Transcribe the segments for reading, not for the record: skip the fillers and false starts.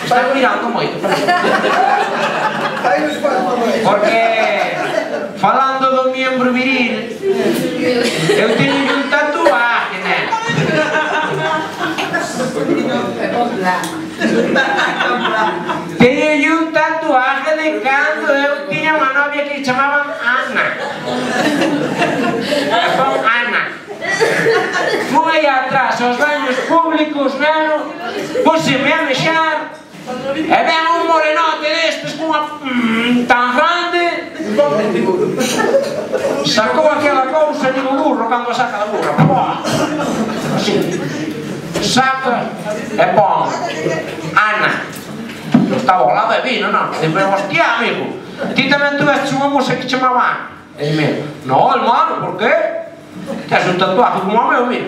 Estou mirando moito. Porque, falando do miembro viril, eu teño un tatuaje, né? Teño un tatuaje de cando eu tiña unha novia que chamaban Ana. Son Ana. Fui aí atrás aos baños públicos, neno, puseme a mexar, e ven un morenote destes cunha tan grande, sacou aquela cousa e digo burro cando a saca da burra, así, saca e pon Ana. Estaba ao lado de vino, non? E digo, hostia, amigo, ti tamén tuvestes unha musa que chamaba Ana? E dime, no, hermano, por qué? Tes un tatuaje como o meu, mira.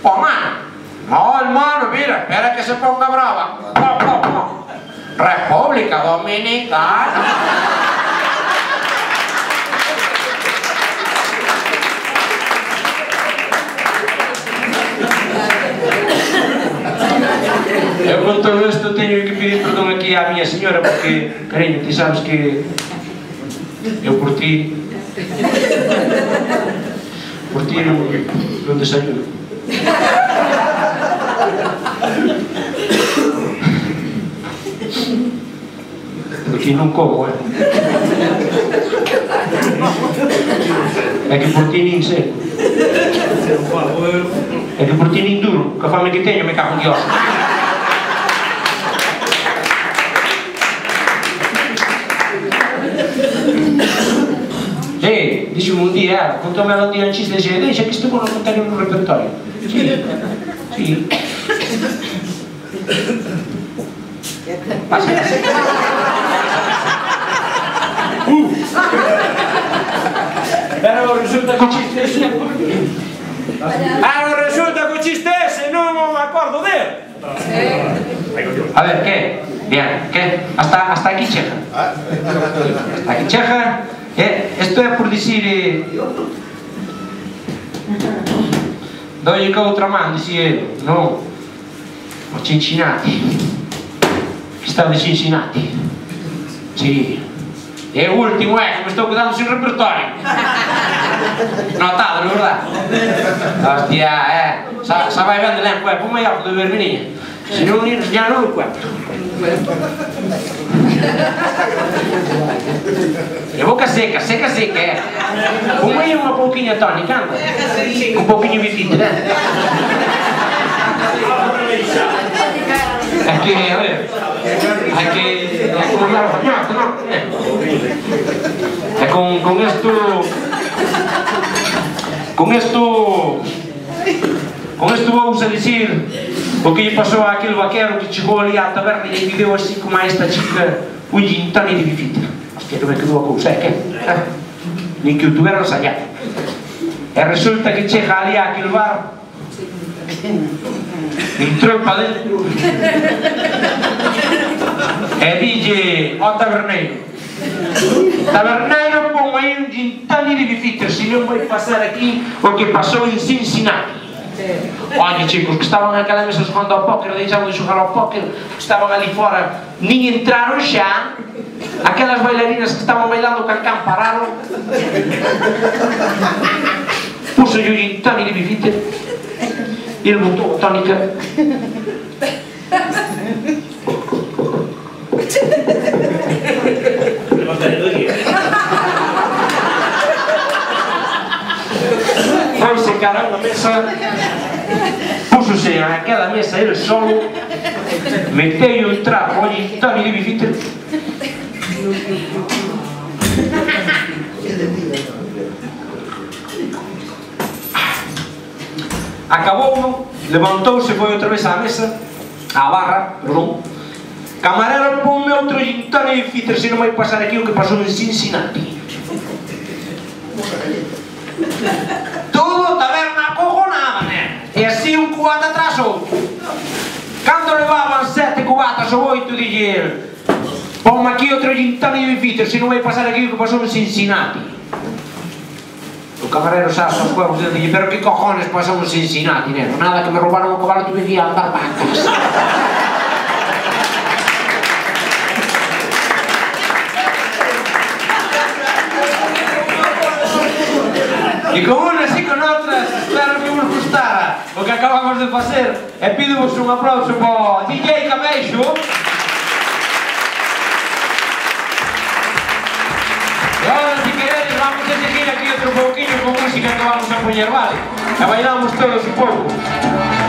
Pon Ana. No, hermano, mira, espera que se ponga brava. República Dominicana. Eu con todo isto teño que pedir perdón aquí á miña señora porque, cariño, ti sabes que eu por ti non desayuno. Porque non como, é que por ti nin seco, é que por ti nin duro, que a fame que teño me cago en Dios. Dixo un día, contoume un día un chiste e dixo, deixa que isto vou contar no repertorio. Sí. Pasa. Pero resulta que o chiste ese... resulta que o chiste ese non me acordo dele. A ver, que? Bien, que? Hasta aquí chega. Hasta aquí chega. Isto é por dicir... Dolle ca outra man, dicía ele. Non. O Cincinnati. Que está de Cincinnati. Si. E o último é que me estou quedando sin repertorio. Notado, non verdad? Hostia, xa vai ben de lempo, ponme aí algo de vermeniña. Se non unir, ya non o encuentro. E boca seca, seca, ponme aí unha pouquiña tónica, anda. Un pouquiño bifite, né? É que, a ver, hai que acomodar o bañato, non? E con isto vamos a dicir o que lle pasou a aquel vaquero que chegou ali á taberna e lle deu así como a esta chica un gin tonic de bifite. Hostia, non me quedou a cousa, que? Nin que o tuvera ensayado. E resulta que chega ali a aquel bar, entrou para dentro e dille ao taberneiro: taberneiro, pon aí un gin tonic de bifite, se non vai pasar aquí o que pasou en Cincinnati. Oye, chicos, que estaban naquela mesa xogando ao póker, deixaban de xogar ao póker, estaban ali fora, nin entraron xa. Aquelas bailarinas que estaban bailando cancán pararon. Puso yo un tonic de bifite e ele botou a tónica. Foi-se cara na mesa, puso-se naquela mesa ele solo, meteu un trapo e tonic de bifite. Acabou, levantouse, foi outra vez á mesa, á barra, perdón. Camarero, ponme outro gin tonic de bifite, se non vai pasar aquí o que pasou en Cincinnati. Todo taberna acojonada, né? E así un cubata tras outro. Cando levaban 7 cubatas ou 8, dille: ponme aquí outro gin tonic de bifite, se non vai pasar aquí o que pasou en Cincinnati. O camarero xa os huevos e dille, pero que cojones, pues somos Cincinnati, neno, nada que me roubaron o cabalo que vendía a andar vacas. E con unas e con outras, espero que vos gustara o que acabamos de facer e pídovos un aplauso para DJ Cameixo. E agora, se queredes, vamos a seguir aquí outro pouquinho con música que vamos a poñer, vale? E bailamos todos un pouco.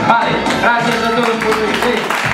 Vale, gracias a todos por venir.